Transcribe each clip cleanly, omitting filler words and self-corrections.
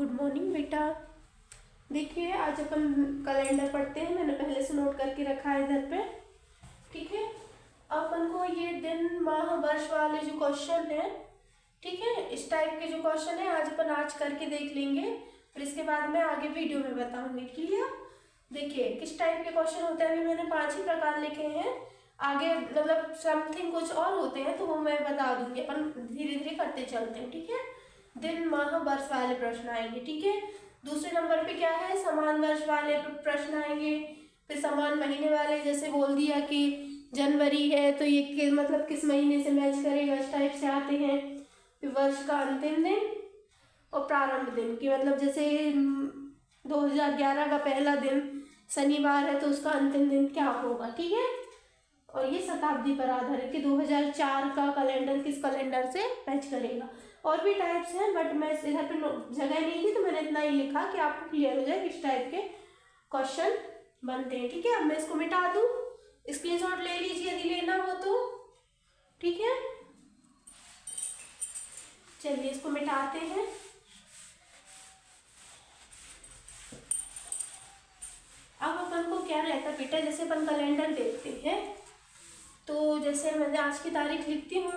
Good morning बेटा। देखिए आज अपन कैलेंडर पढ़ते हैं, मैंने पहले से नोट करके रखा है इधर पे। ठीक है, अपन को ये दिन माह वर्ष वाले जो क्वेश्चन है, ठीक है, इस टाइप के जो क्वेश्चन है आज अपन आज करके देख लेंगे, फिर इसके बाद मैं आगे वीडियो में बताऊंगी। क्लियर? देखिए किस टाइप के क्वेश्चन होते हैं, अभी मैंने 5 ही प्रकार लिखे हैं, आगे मतलब समथिंग कुछ और होते हैं तो वो मैं बता दूंगी, अपन धीरे धीरे करते चलते हैं। ठीक है, दिन माह वर्ष वाले प्रश्न आएंगे। ठीक है, दूसरे नंबर पे क्या है, समान वर्ष वाले प्रश्न आएंगे, फिर समान महीने वाले, जैसे बोल दिया कि जनवरी है तो ये मतलब किस महीने से मैच करेगा, इस टाइप से आते हैं। फिर वर्ष का अंतिम दिन और प्रारंभ दिन की, मतलब जैसे 2011 का पहला दिन शनिवार है तो उसका अंतिम दिन क्या होगा। ठीक है, और ये शताब्दी पर आधारित कि 2004 का कैलेंडर किस कैलेंडर से मैच करेगा। और भी टाइप्स हैं बट मैं इधर पे जगह नहीं थी तो मैंने इतना ही लिखा कि आपको क्लियर हो जाए किस टाइप के क्वेश्चन बनते हैं। ठीक है, अब मैं इसको मिटा दूं, स्क्रीनशॉट ले लीजिए यदि लेना हो तो। ठीक है, चलिए इसको मिटाते हैं। अब अपन को क्या रहता बेटा, जैसे अपन कैलेंडर देखते हैं तो जैसे मैं आज की तारीख लिखती हूँ,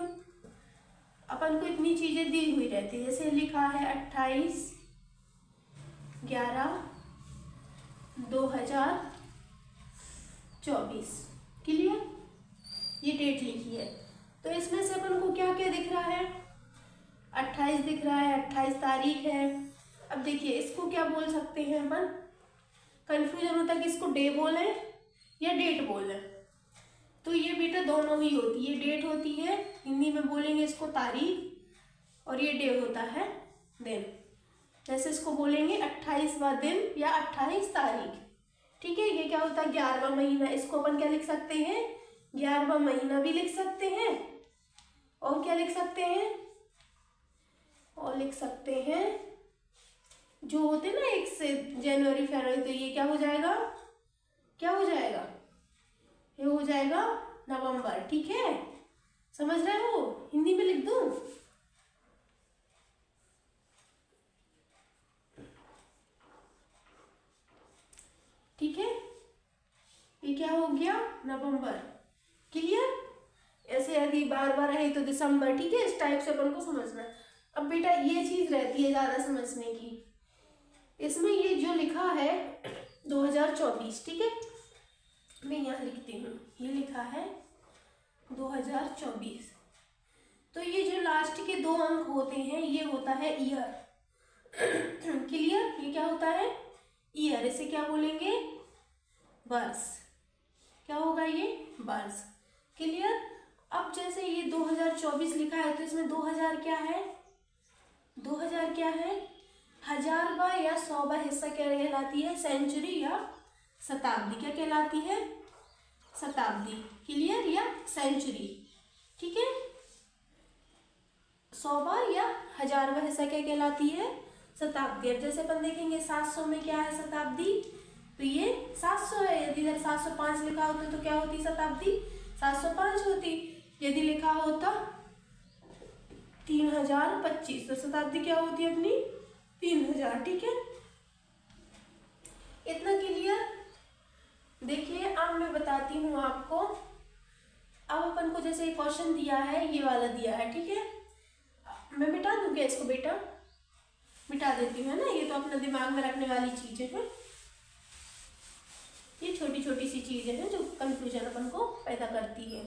अपन को इतनी चीजें दी हुई रहती है, जैसे लिखा है 28/11/2024। क्लियर? ये डेट लिखी है तो इसमें से अपन को क्या क्या दिख रहा है, 28 दिख रहा है, 28 तारीख है। अब देखिए इसको क्या बोल सकते हैं अपन, कंफ्यूजन होता है कि इसको डे बोले या डेट बोले, तो ये बेटा दोनों ही होती है, डेट होती है, हिंदी में बोलेंगे इसको तारीख, और ये डे होता है दिन। जैसे इसको बोलेंगे 28वां दिन या 28 तारीख। ठीक है, ये क्या होता है 11वां महीना, इसको अपन क्या लिख सकते हैं, 11वां महीना भी लिख सकते हैं, और क्या लिख सकते हैं, और लिख सकते हैं जो होते हैं ना 1 से जनवरी फरवरी, तो ये क्या हो जाएगा, क्या हो जाएगा, ये हो जाएगा नवंबर। ठीक है, समझ रहे हो, हिंदी में लिख दूं, ठीक है, ये क्या हो गया नवंबर। क्लियर? ऐसे यदि बार बार है तो दिसंबर। ठीक है, इस टाइप से अपन को समझना है। अब बेटा ये चीज रहती है ज्यादा समझने की, इसमें ये जो लिखा है 2024, ठीक है, मैं यहाँ लिखती हूँ, ये लिखा है 2024, तो ये जो लास्ट के 2 अंक होते हैं ये होता है ईयर। क्लियर? ये क्या होता है, ईयर, इसे क्या बोलेंगे, वर्ष। क्या होगा ये, वर्ष। क्लियर? अब जैसे ये 2024 लिखा है तो इसमें 2000 क्या है, 2000 क्या है, हजारवा या 100वां हिस्सा क्या कहलाती है, सेंचुरी या शताब्दी। क्या कहलाती है, शताब्दी। क्लियर? या सेंचुरी। ठीक है, 100वां या हजारवा हिस्सा क्या कहलाती है, शताब्दी। अब जैसे अपन देखेंगे 700 में क्या है शताब्दी, तो ये 700 है, यदि इधर 705 लिखा होता तो क्या होती शताब्दी, 705 होती। यदि लिखा होता 3025 तो शताब्दी क्या होती अपनी, 3000। ठीक है, इतना क्लियर? देखिए अब मैं बताती हूँ आपको, अब अपन को जैसे क्वेश्चन दिया है, ये वाला दिया है, ठीक है, मैं मिटा दूँ क्या इसको बेटा, मिटा देती हूँ, है ना, ये तो अपना दिमाग में रखने वाली चीजें हैं, ये छोटी छोटी सी चीजें हैं जो कंफ्यूजन अपन को पैदा करती है।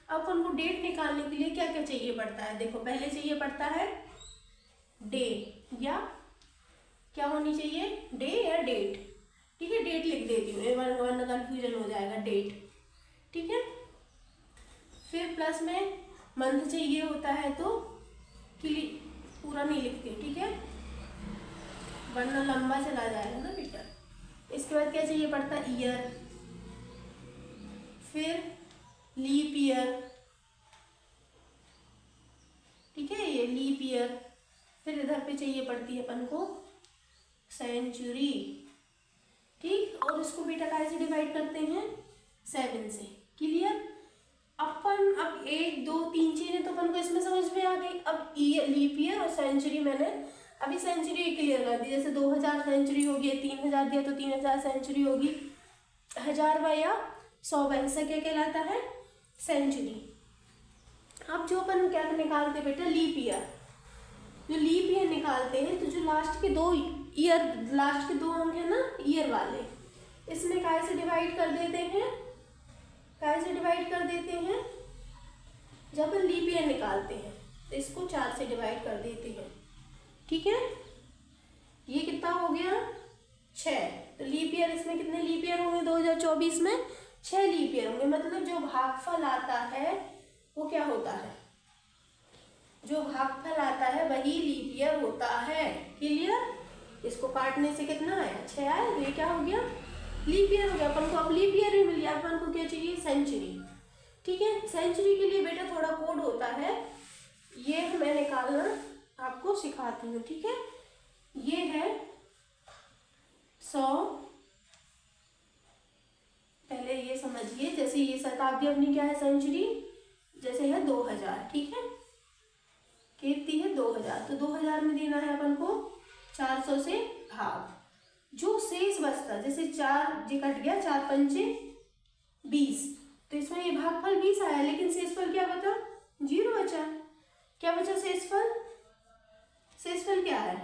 अब अपन को डेट निकालने के लिए क्या क्या चाहिए पड़ता है, देखो पहले चाहिए पड़ता है डे, या क्या होनी चाहिए, डे या डेट। ठीक है, डेट लिख देती हूँ वरना कंफ्यूजन हो जाएगा, डेट। ठीक है, फिर प्लस में मंथ चाहिए होता है तो पूरा नहीं लिखती, ठीक है, वरना लंबा चला जाएगा ना बेटा। इसके बाद क्या चाहिए पड़ता है, ईयर, फिर लीप ईयर, ठीक है, ये लीप ईयर, फिर इधर पे चाहिए पड़ती है अपन को सेंचुरी। ठीक, और इसको बेटा कैसे डिवाइड करते हैं, 7 से। क्लियर? अपन अब 1 2 3 चीजें तो अपन को इसमें समझ में आ गई। अब ईयर, लीप ईयर और सेंचुरी मैंने अभी सेंचुरी क्लियर कर दी, जैसे 2000 सेंचुरी होगी, 3000 दिया तो 3000 सेंचुरी होगी, 1000वां या 100वां हिस्सा क्या कहलाता है? सेंचुरी। अब जो अपन क्या निकालते बेटा? Leap year. जो लीप ईयर निकालते हैं तो जो लास्ट के 2 अंक है ना ईयर वाले, इसमें काय से डिवाइड कर देते हैं? काय से डिवाइड कर देते हैं? जब अपन लीप ईयर निकालते हैं तो इसको 4 से डिवाइड कर देते हैं, ठीक है। ये कितना हो गया? 6। तो लीप ईयर, इसमें कितने लीप ईयर होंगे 2024 में? 6 लीप ईयर होंगे। मतलब जो भागफल आता है वो क्या होता है? जो भागफल आता है वही लीप ईयर होता है। क्लियर? इसको काटने से कितना आया? 6 आया। तो ये क्या हो गया? लीप ईयर हो गया। अपन को अब लीप ईयर भी मिल गया। अपन को क्या चाहिए? सेंचुरी। ठीक है। सेंचुरी के लिए बेटा थोड़ा कोड होता है, ये मैं निकालना आपको सिखाती हूँ, ठीक है। ये है 100। पहले ये समझिए, जैसे ये शताब्दी अपनी क्या है? सेंचुरी। जैसे है 2000, ठीक है। कितनी है? 2000। तो 2000 में देना है अपन को 400 से भाग। जो शेष बचता, जैसे 4 जी कट गया, 4 पंचे 20, तो इसमें ये भागफल 20 आया, लेकिन शेषफल क्या बचा? 0 बचा। क्या बचा? शेषफल। शेषफल क्या है?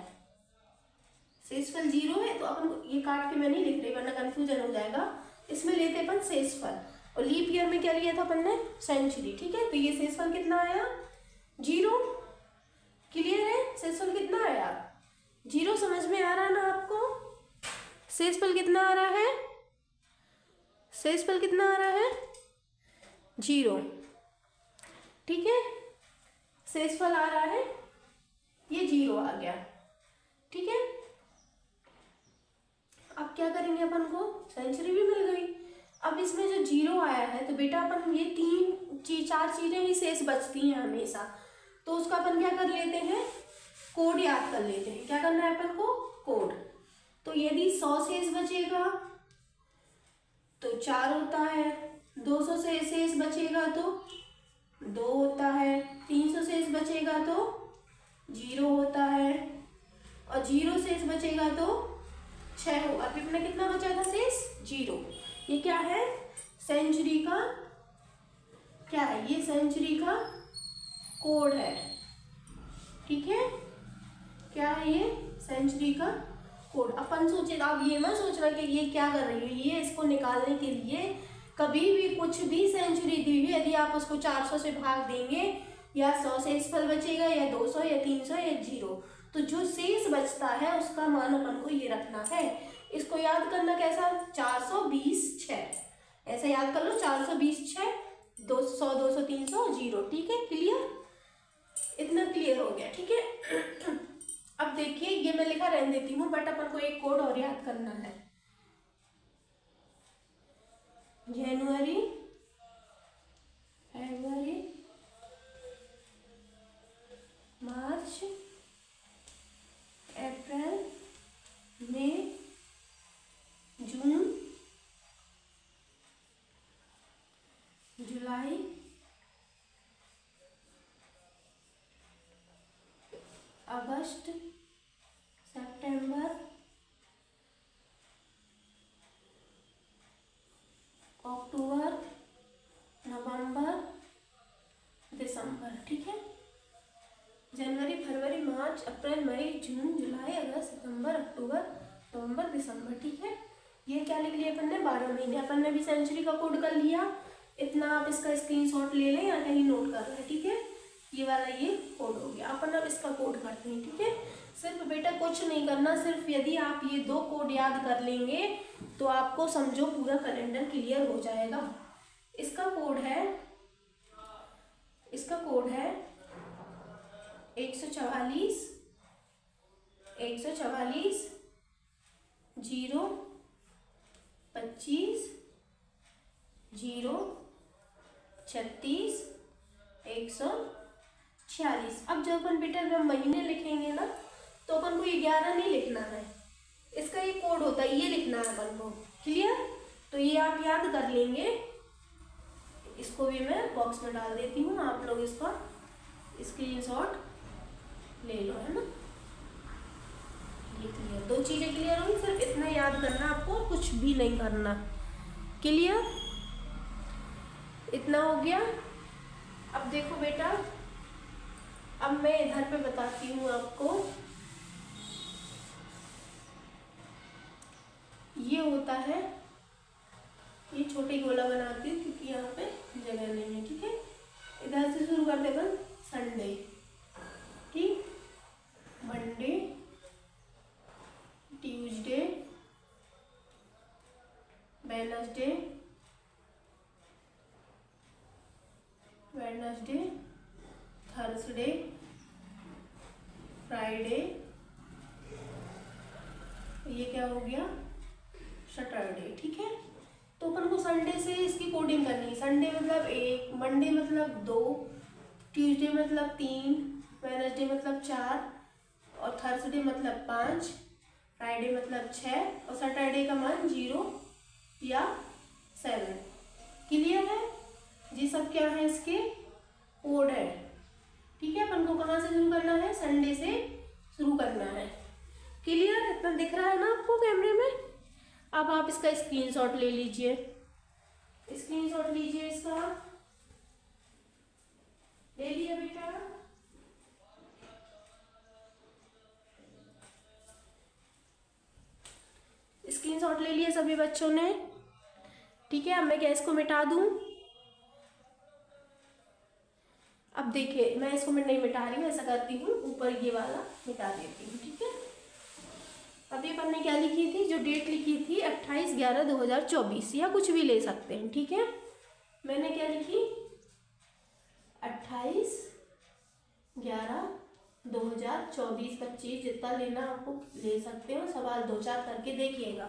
शेषफल 0 है। तो अपन ये काट के मैं नहीं लिख रही वरना कंफ्यूजन हो जाएगा। इसमें लेते अपन शेषफल, और लीप ईयर में क्या लिया था अपन ने? सेंचुरी, ठीक है। तो ये शेषफल कितना आया? 0। क्लियर है? शेषफल कितना आया? 0। समझ में आ रहा ना आपको? शेषफल कितना आ रहा है? शेषफल कितना आ रहा है? 0, ठीक है। शेषफल आ रहा है, ये 0 आ गया, ठीक है। अब क्या करेंगे? अपन को सेंचुरी भी मिल गई। अब इसमें जो 0 आया है तो बेटा अपन ये 4 चीजें ही शेष बचती हैं हमेशा, तो उसका अपन क्या कर लेते हैं? कोड याद कर लेते हैं। क्या करना है अपन को? कोड। तो यदि 100 शेष बचेगा तो 4 होता है, 200 से शेष बचेगा तो 2 होता है, 300 शेष बचेगा तो 0 होता है, और 0 शेष बचेगा तो 6 होगा। अभी अपना कितना बचा था शेष? 0। ये क्या है? सेंचुरी का क्या है? ये सेंचुरी का कोड है, ठीक है। क्या है ये? सेंचुरी का कोड। अपन सोचे, आप ये मत सोचना कि ये क्या कर रही है, ये इसको निकालने के लिए कभी भी कुछ भी सेंचुरी दी हुई, यदि आप उसको 400 से भाग देंगे, या 100 शेषफल बचेगा, या 200 या 300 या 0, तो जो शेष बचता है उसका मान अपन को ये रखना है। इसको याद करना कैसा? 420 6 ऐसे याद कर लो। 420 6, 200 200 300 0, ठीक है। क्लियर? इतना क्लियर हो गया, ठीक है। अब देखिए, ये मैं लिखा रहने देती हूँ, बट अपन को एक कोड और याद करना है। जनवरी, फरवरी, मार्च, अप्रैल, मई, जून, जुलाई, अगस्त, सितंबर, अक्टूबर, नवंबर, दिसंबर, ठीक है। जनवरी, फरवरी, मार्च, अप्रैल, मई, जून, जुलाई, अगस्त, सितंबर, अक्टूबर, नवंबर, दिसंबर, ठीक है। ये क्या लिख लिया अपन ने? 12 महीने। अपन ने भी सेंचुरी का कोड कर लिया। इतना आप इसका स्क्रीनशॉट ले लें या कहीं नोट कर लें, ठीक है। ये वाला ये कोड हो गया। अपन अब इसका कोड करते हैं, ठीक है। सिर्फ बेटा कुछ नहीं करना, सिर्फ यदि आप ये 2 कोड याद कर लेंगे तो आपको समझो पूरा कैलेंडर क्लियर हो जाएगा। इसका कोड है 144 144 0 25 0 36 146। अब जब अपन बेटा जब महीने लिखेंगे ना तो अपन को ये 11 नहीं लिखना है, इसका ये कोड होता है, ये लिखना है अपन को। क्लियर? तो ये आप याद कर लेंगे। इसको भी मैं बॉक्स में डाल देती हूँ, आप लोग इसका स्क्रीनशॉट ले लो, है ना। दो चीज़ें क्लियर होंगी। सिर्फ इतना याद करना आपको, कुछ भी नहीं करना। क्लियर? इतना हो गया। अब देखो बेटा, अब मैं इधर पे बताती हूँ आपको। ये होता है, ये छोटे गोला बनाती हूँ क्योंकि यहाँ पे जगह नहीं है। ठीक है, इधर से शुरू करते अपन। संडे, ठीक, Monday, Tuesday, Wednesday, Thursday, Friday, ये क्या हो गया, सैटरडे। ठीक है, तो अपन को संडे से इसकी कोडिंग करनी है। संडे मतलब 1, मंडे मतलब 2, ट्यूसडे मतलब 3, वेडनेसडे मतलब 4 और थर्सडे मतलब 5, फ्राइडे मतलब 6 और सैटरडे का मान 0 या 7। क्लियर है? ये सब क्या है, इसके कोड है। ठीक है, अपन को कहाँ से शुरू करना है, संडे से शुरू करना है। क्लियर? इतना दिख रहा है ना आपको कैमरे में? अब आप इसका स्क्रीनशॉट ले लीजिए, स्क्रीनशॉट लीजिए इसका। ले लिया बेटा? स्क्रीनशॉट ले लिया सभी बच्चों ने? ठीक है, अब मैं क्या इसको मिटा दूं? अब देखिए, मैं इसको मैं नहीं मिटा रही हूँ, ऐसा करती हूँ, ऊपर ये वाला मिटा देती हूँ। ठीक है, अभी अपन ने क्या लिखी थी, जो डेट लिखी थी 28/11/2024, या कुछ भी ले सकते हैं। ठीक है, मैंने क्या लिखी, 28/11/2024-25, जितना लेना आपको ले सकते हो। सवाल 2-4 करके देखिएगा।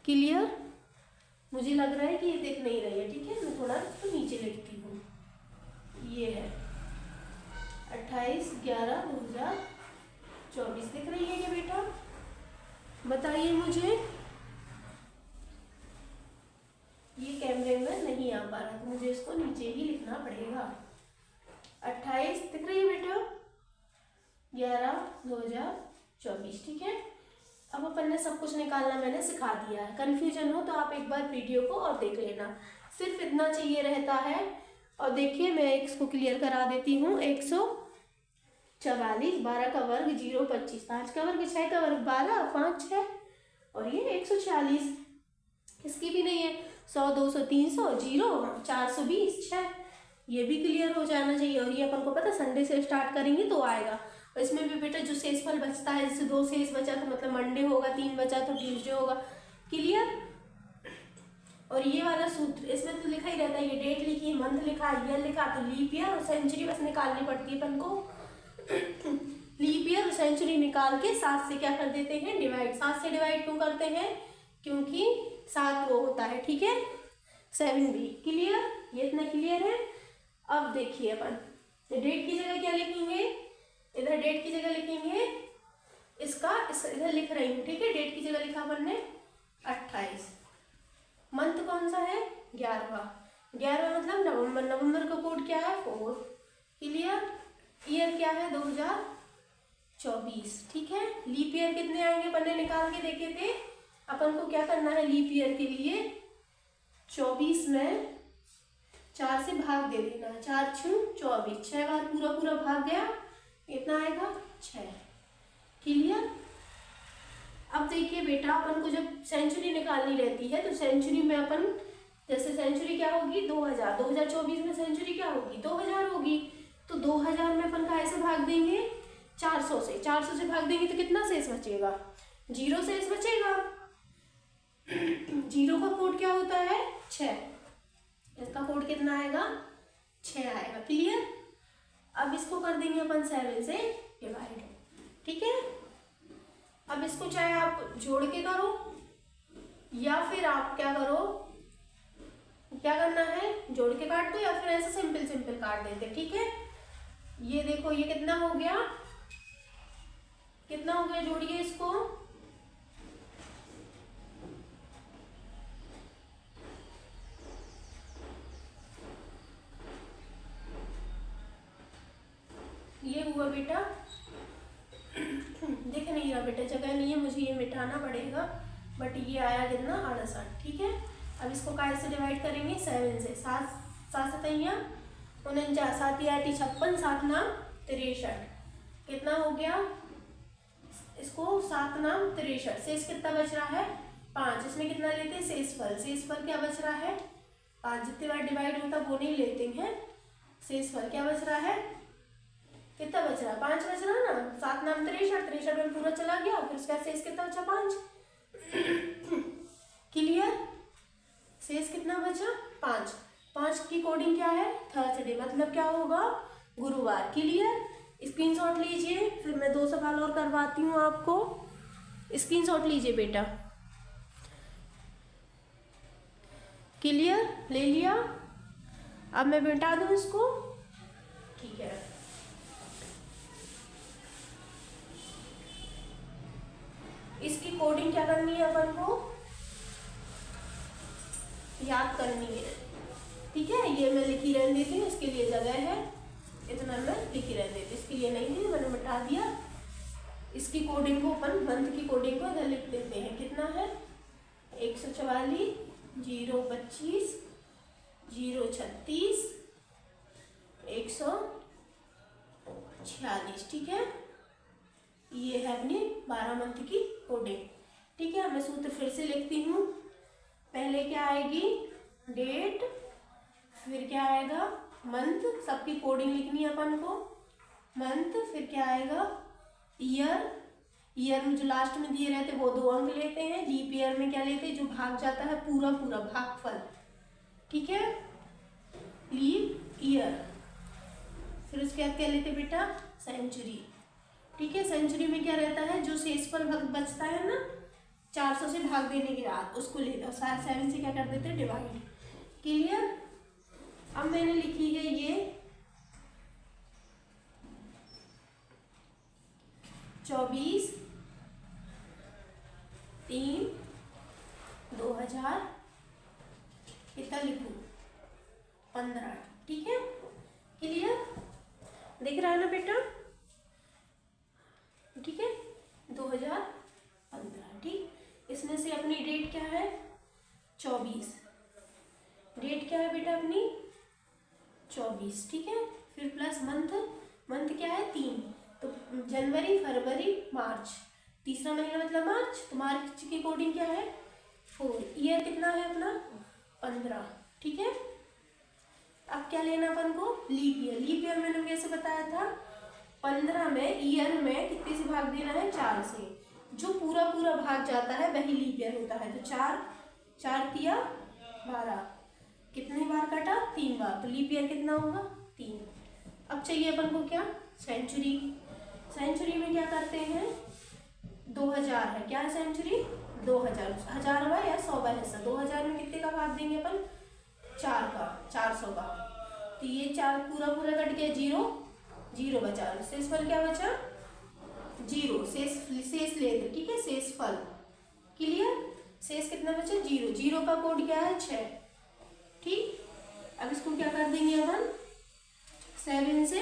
क्लियर? मुझे लग रहा है कि ये दिख नहीं रही है। ठीक है, मैं थोड़ा इसको नीचे लिखती हूँ। ये है 28/11/2024, दिख रही है क्या बेटा? बताइए मुझे। ये कैमरे में नहीं आ पा रहा, तो मुझे इसको नीचे ही लिखना पड़ेगा। 28 दिख रही है बेटा, 11/2024। ठीक है, अब अपन ने सब कुछ निकालना मैंने सिखा दिया है। कन्फ्यूजन हो तो आप एक बार वीडियो को और देख लेना, सिर्फ इतना चाहिए रहता है। और देखिए, मैं इसको क्लियर करा देती हूँ। 144, 12 का वर्ग 0, 25, 5 का वर्ग 6 का वर्ग 12, 5 6 और ये 140, इसकी भी नहीं है। 100, 200, 300, 0, 420, 6, ये भी क्लियर हो जाना चाहिए। और ये अपन को पता संडे से स्टार्ट करेंगे तो आएगा। और इसमें भी बेटा जो शेषफल बचता है, जैसे 2 शेष बचा तो मतलब मंडे होगा, 3 बचा तो ट्यूसडे होगा। क्लियर? और ये वाला सूत्र इसमें तो लिखा ही रहता है, ये डेट लिखी, मंथ लिखा, ईयर लिखा, तो लीप ईयर और सेंचुरी बस निकालनी पड़ती है अपन को। लीप ईयर और सेंचुरी निकाल के 7 से क्या कर देते हैं, डिवाइड। 7 से डिवाइड क्यों करते हैं, क्योंकि 7 वो होता है। ठीक है, 7 भी। क्लियर? ये इतना क्लियर है। अब देखिए, अपन डेट की जगह क्या लिखेंगे, इधर डेट की जगह लिखेंगे इसका, इधर लिख रही हूँ। ठीक है, डेट की जगह लिखा अपन ने 28। मंथ कौन सा है, 11वां। 11वां मतलब नवंबर। नवंबर का कोड क्या है, 4। क्लियर? ईयर क्या है, 2024। ठीक है, लीप ईयर कितने आएंगे अपन ने निकाल के देखे थे। अपन को क्या करना है, लीप ईयर के लिए 24 में 4 से भाग दे देना। 4 × 24, 6 बार पूरा पूरा भाग गया, कितना आएगा, 6। क्लियर? अब देखिए बेटा, अपन को जब सेंचुरी निकालनी रहती है तो सेंचुरी में अपन, जैसे सेंचुरी क्या होगी, 2000। 2024 में सेंचुरी क्या होगी, 2000 होगी। तो 2000 में अपन का ऐसे भाग देंगे 400 से। 400 से भाग देंगे तो कितना शेष बचेगा, 0 शेष बचेगा। 0 का कोड क्या होता है, 6। इसका कोड कितना आएगा, 6 आएगा। क्लियर? अब इसको कर देंगे अपन 7 से डिवाइड। ठीक है, अब इसको चाहे आप जोड़ के करो या फिर आप क्या करो, क्या करना है, जोड़ के काट दो या फिर ऐसे सिंपल सिंपल काट देते। ठीक है, ये देखो, ये कितना हो गया, कितना हो गया, जोड़िए इसको। ये हुआ बेटा, दिख नहीं रहा बेटा, जगह नहीं है, मुझे ये मिटाना पड़ेगा। बट ये आया कितना, 68। ठीक है, अब इसको काय से डिवाइड करेंगे, 7 से। 7 7 सतैया 49, 7 या 56, 7 नाम 63। कितना हो गया, इसको 7 नाम 63। शेष कितना बच रहा है, 5। इसमें कितना लेते हैं, शेषफल। शेषफल क्या बच रहा है, 5। जितने बार डिवाइड होता वो नहीं लेते हैं। शेषफल क्या बच रहा है, कितना बच रहा है, 5 बच रहा है ना। 7 नाम 63, 63 में पूरा चला गया, फिर उसका शेष कितना बचा, 5। क्लियर, शेष कितना बचा, 5। 5 की कोडिंग क्या है, थर्सडे, मतलब क्या होगा, गुरुवार। क्लियर, स्क्रीनशॉट लीजिए, फिर मैं 2 सवाल और करवाती हूँ आपको। स्क्रीनशॉट लीजिए बेटा। क्लियर, ले लिया। अब मैं मिटा दूँ इसको, ठीक है। इसकी कोडिंग क्या करनी है, अपन को याद करनी है। ठीक है, ये मैं लिखी रहने देती हूँ, इसके लिए जगह है, इतना मैं लिखी रहने देती, इसके लिए नहीं थी, मैंने मिटा दिया। इसकी कोडिंग को अपन मंथ की कोडिंग को इधर लिख देते हैं। कितना है, 144, 025, 036, 146। ठीक है, ये है अपनी 12 मंथ की कोडिंग। ठीक है, मैं सूत्र फिर से लिखती हूँ। पहले क्या आएगी, डेट, फिर क्या आएगा, मंथ, सबकी कोडिंग लिखनी है अपन को। मंथ, फिर क्या आएगा, ईयर। ईयर में जो लास्ट में दिए रहते वो 2 अंक लेते हैं। लीप ईयर में क्या लेते हैं, जो भाग जाता है पूरा पूरा, भागफल। ठीक है, लीप ईयर। फिर उसके बाद क्या लेते बेटा, सेंचुरी। ठीक है, सेंचुरी में क्या रहता है, जो शेषफल बचता है ना 400 से भाग देने के बाद, उसको लेते हैं। 7 से क्या कर देते हैं, डिवाइड। क्लियर, अब मैंने लिखी है ये 24/3/2000, कितना लिखूं, 15। ठीक है, क्लियर, दिख रहा है ना बेटा। ठीक है, 2015। ठीक, इसमें से अपनी डेट क्या है, 24। डेट क्या है बेटा अपनी, 24। ठीक है, फिर प्लस मंथ, मंथ क्या है, 3। तो जनवरी, फरवरी, मार्च, तीसरा महीना मतलब मार्च। तो मार्च की कोडिंग क्या है, 4। ईयर कितना है अपना, 15। ठीक है, अब क्या लेना अपन को, लीप ईयर। लीप ईयर मैंने कैसे बताया था, 15 में, ईयर में कितने से भाग देना है, 4 से। जो पूरा पूरा भाग जाता है वही लीप ईयर होता है। तो 4 4 तिया 12, कितनी बार कटा, 3 बार। तो लीप ईयर कितना होगा, 3। अब चाहिए अपन को क्या, सेंचुरी। सेंचुरी में क्या करते हैं, 2000 है, क्या है सेंचुरी, 2000। 1000वां या 100वां हिस्सा, 2000 में कितने का भाग देंगे अपन, 4 का, 400 का। तो ये 4 पूरा पूरा कट गया, 0 0 बचा। शेषफल क्या बचा, 0। शेष लेते, ठीक है, शेषफल। क्लियर, शेष कितना बचा, 0। 0 का कोड क्या है, 6। ठीक, अब इसको क्या कर देंगे अपन, 7 से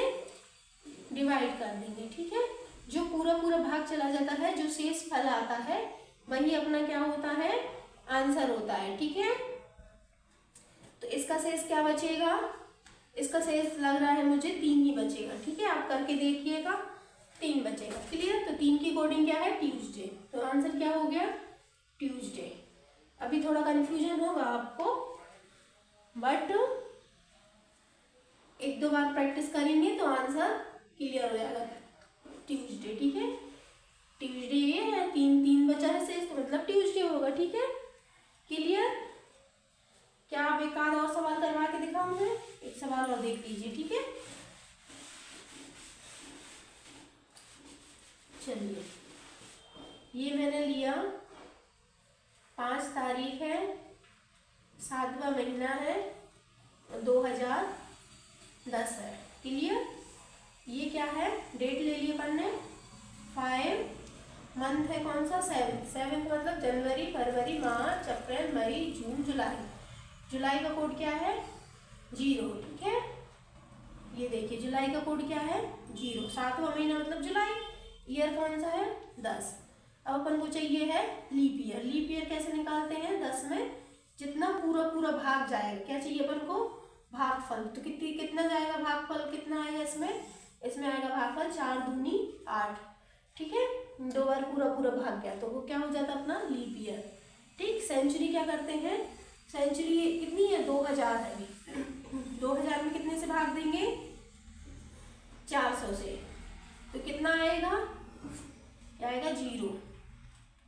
डिवाइड कर देंगे। ठीक है, जो पूरा पूरा भाग चला जाता है, जो शेष फल आता है वही अपना क्या होता है, आंसर होता है। ठीक है, तो इसका शेष क्या बचेगा, इसका शेष लग रहा है मुझे 3 ही बचेगा। ठीक है, आप करके देखिएगा, 3 बचेगा। क्लियर, तो 3 की कोडिंग क्या है, ट्यूसडे। तो आंसर क्या हो गया, ट्यूसडे। अभी थोड़ा कंफ्यूजन होगा आपको, बट 1-2 बार प्रैक्टिस करेंगे तो आंसर क्लियर हो जाएगा, ट्यूसडे। ठीक है, ट्यूसडे ये है, 3 बचा है शेष, तो मतलब ट्यूसडे होगा। ठीक है, क्लियर। क्या आप एक आध और सवाल करवा के दिखाऊं मैं, एक सवाल और देख लीजिए। ठीक है, चलिए, ये मैंने लिया 5 तारीख है, 7वां महीना है, 2010 है। क्लियर, ये क्या है, डेट ले ली अपन ने 5, मंथ है कौन सा, 7 मतलब जनवरी, फरवरी, मार्च, अप्रैल, मई, जून, जुलाई। जुलाई का कोड क्या है, 0। ठीक है, ये देखिए जुलाई का कोड क्या है, 0। 7वां महीना मतलब जुलाई, ईयर कौन सा है 10। अब अपन को चाहिए है लीप ईयर। लीप ईयर कैसे निकालते हैं, 10 में जितना पूरा पूरा भाग जाएगा, क्या चाहिए अपन को, भागफल। तो कितना जाएगा भागफल, कितना आएगा इसमें आएगा भागफल 4 दूनी 8। ठीक है, 2 बार पूरा पूरा भाग गया तो वो क्या हो जाता अपना लीप ईयर। ठीक, सेंचुरी क्या करते हैं, सेंचुरी कितनी है 2000 है अभी। 2000 में कितने से भाग देंगे, 400 से, तो कितना आएगा, क्या आएगा 0।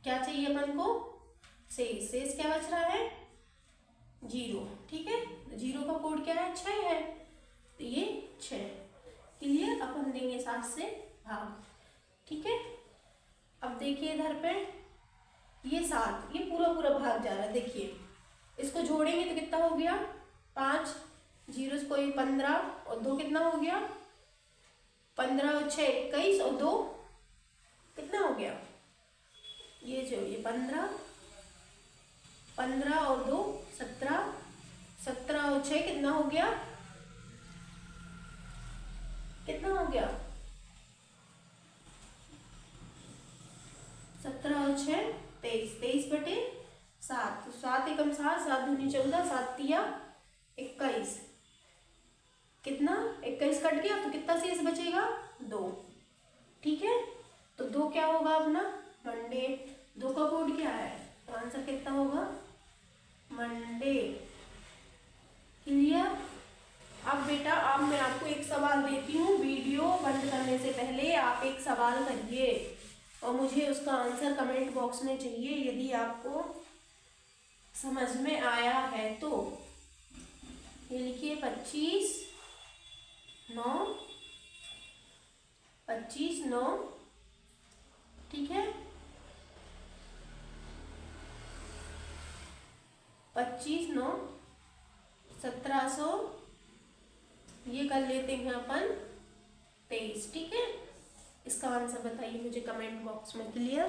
क्या चाहिए अपन को, शेष क्या बच रहा है 0। ठीक है, 0 का कोड क्या है 6 है, तो ये 6। क्लियर, अपन देंगे 7 से भाग। ठीक है, अब देखिए इधर पे ये 7, ये पूरा पूरा भाग जा रहा है। देखिए इसको जोड़ेंगे तो कितना हो गया 5, 0 से कोई 15 और 2 कितना हो गया 15 और 6 21 और 2 कितना हो गया, ये जो ये 15 और 2 17, 17 और 6 कितना हो गया, कितना हो गया 17 और 6 23, 23 बटे 7, तो 7 एकम 7, 7 दूनी 14, 7 तिया 21, कितना 21 कट गया तो कितना शेष बचेगा 2। ठीक है, तो 2 क्या होगा अपना मंडे। 2 का कोड क्या है, तो आंसर कितना होगा मंडे। क्लियर। अब बेटा अब मैं आपको एक सवाल देती हूँ, वीडियो बंद करने से पहले आप एक सवाल करिए और मुझे उसका आंसर कमेंट बॉक्स में चाहिए। यदि आपको समझ में आया है तो ये लिखिए 25/9। ठीक है, 25/9 1700, ये कर लेते हैं अपन 23। ठीक है, इसका आंसर बताइए मुझे कमेंट बॉक्स में। क्लियर।